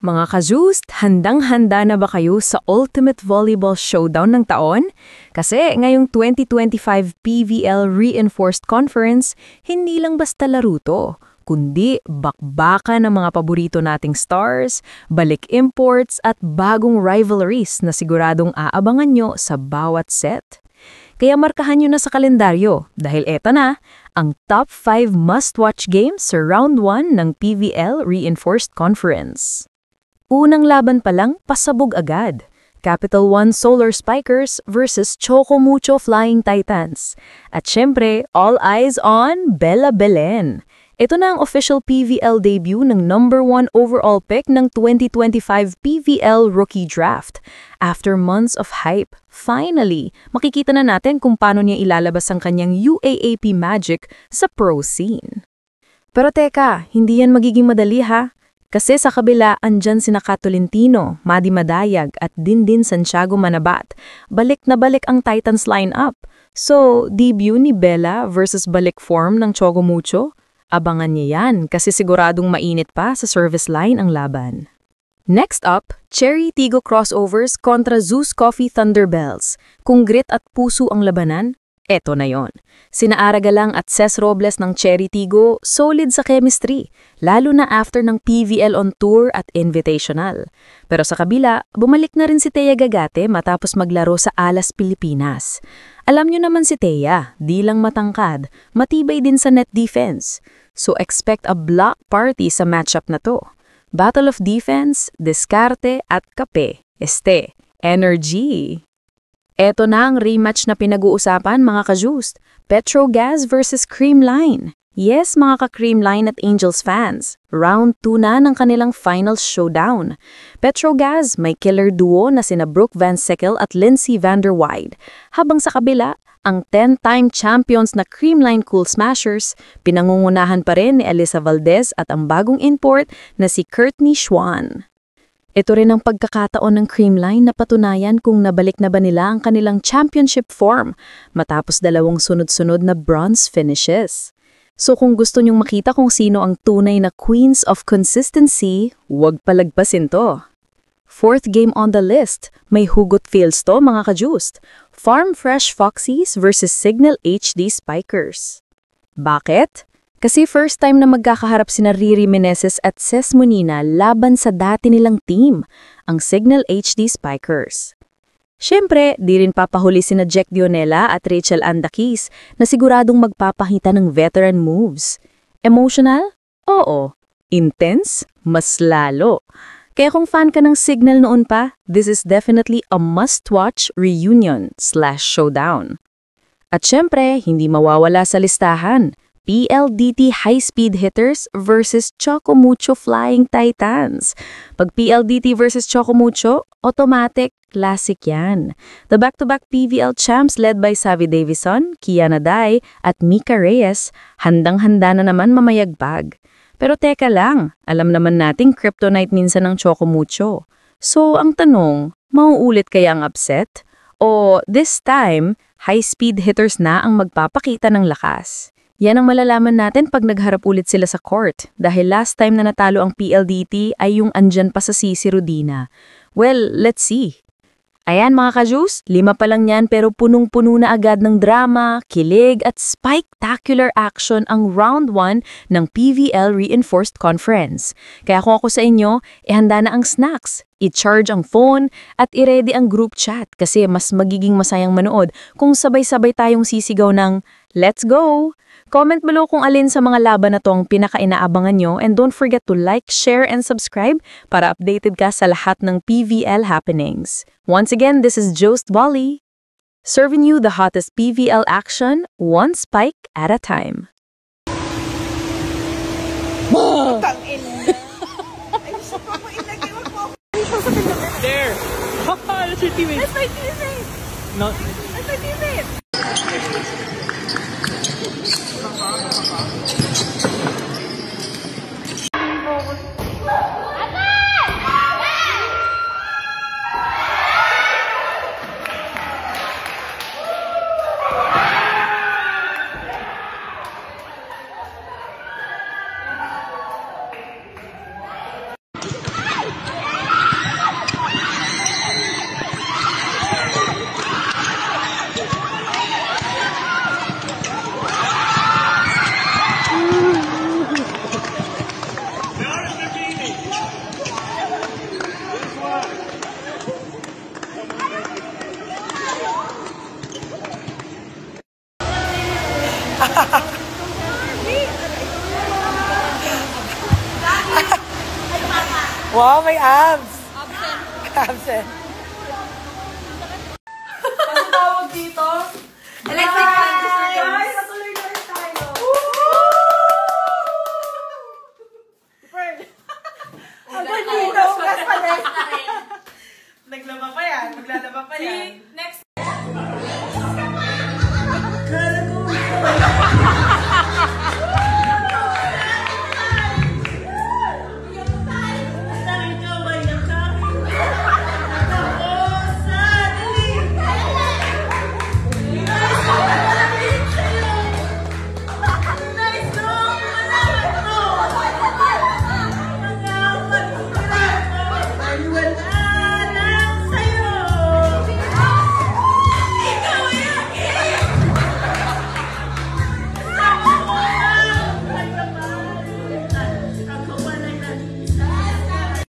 Mga ka-Juiced, handang-handa na ba kayo sa Ultimate Volleyball Showdown ng taon? Kasi ngayong 2025 PVL Reinforced Conference, hindi lang basta laro to, kundi bakbakan ng mga paborito nating stars, balik imports at bagong rivalries na siguradong aabangan nyo sa bawat set. Kaya markahan nyo na sa kalendaryo dahil eto na, ang top 5 must-watch games sa Round 1 ng PVL Reinforced Conference. Unang laban pa lang, pasabog agad. Capital One Solar Spikers versus Choco Mucho Flying Titans. At syempre, all eyes on Bella Belen. Ito na ang official PVL debut ng number 1 overall pick ng 2025 PVL Rookie Draft. After months of hype, finally, makikita na natin kung paano niya ilalabas ang kanyang UAAP magic sa pro scene. Pero teka, hindi yan magiging madali ha? Kasi sa kabila, andyan sina Tolentino, Madi Madayag at Dindin Santiago Manabat. Balik na balik ang Titans lineup. So, debut ni Bella versus balik form ng Choco Mucho? Abangan niya yan kasi siguradong mainit pa sa service line ang laban. Next up, Cherry Tigo crossovers kontra Zeus Coffee Thunderbells. Kung grit at puso ang labanan, eto na yon. Sina Aragalang at Ces Robles ng Cherry Tigo, solid sa chemistry, lalo na after ng PVL on Tour at Invitational. Pero sa kabila, bumalik na rin si Thea Gagate matapos maglaro sa Alas Pilipinas. Alam nyo naman si Thea, di lang matangkad, matibay din sa net defense. So expect a block party sa matchup na to. Battle of Defense, Diskarte at Kape. Energy! Eto na ang rematch na pinag-uusapan mga ka-Juiced. Petrogas versus Creamline. Yes mga ka-Creamline at Angels fans. Round 2 na ng kanilang final showdown. Petrogas may killer duo na sina Brooke Van Sickle at Lindsay Vanderweide. Habang sa kabila, ang 10-time champions na Creamline Cool Smashers, pinangungunahan pa rin ni Elisa Valdez at ang bagong import na si Courtney Schwan. Ito rin ang pagkakataon ng Creamline na patunayan kung nabalik na ba nila ang kanilang championship form matapos 2 sunod-sunod na bronze finishes. So kung gusto nyong makita kung sino ang tunay na queens of consistency, huwag palagpasin to. Fourth game on the list, may hugot feels to mga ka-Juiced. Farm Fresh Foxies versus Signal HD Spikers. Bakit? Kasi first time na magkakaharap sina Riri Meneses at Ces Munina laban sa dati nilang team, ang Signal HD Spikers. Siyempre, di rin papahuli sina Jack Dionela at Rachel Andakis na siguradong magpapakita ng veteran moves. Emotional? Oo. Intense? Mas lalo. Kaya kung fan ka ng Signal noon pa, this is definitely a must-watch reunion/showdown. At siyempre, hindi mawawala sa listahan, PLDT High-Speed Hitters versus Choco Mucho Flying Titans. Pag PLDT versus Choco Mucho, automatic, classic yan. The back-to-back PVL champs led by Savvy Davison, Kiana Dai at Mika Reyes, handang-handa na naman mamayagbag. Pero teka lang, alam naman nating kryptonite minsan ng Choco Mucho. So ang tanong, mauulit kaya ang upset? O this time, high-speed hitters na ang magpapakita ng lakas? Yan ang malalaman natin pag nagharap ulit sila sa court dahil last time na natalo ang PLDT ay yung andyan pa sa CC Rodina. Well, let's see. Ayan mga ka-Juice, 5 pa lang yan pero punong-puno na agad ng drama, kilig at spectacular action ang round 1 ng PVL Reinforced Conference. Kaya kung ako sa inyo, ihanda na ang snacks, i-charge ang phone at i-ready ang group chat kasi mas magiging masayang manood kung sabay-sabay tayong sisigaw ng "Let's go!" Comment below kung alin sa mga laban na tong pinaka-inaabangan nyo and don't forget to like, share, and subscribe para updated ka sa lahat ng PVL happenings. Once again, this is Jost Volley, serving you the hottest PVL action, one spike at a time. There! That's your teammate! That's my teammate! No. That's my teammate! Wow, may abs. Absent. Ano tawag dito? Electric fan gusto niyo. Ay, natuloy na rin tayo. Ang ganda dito. Gas pa rin. Naglaba pa yan. Maglalaba pa yan.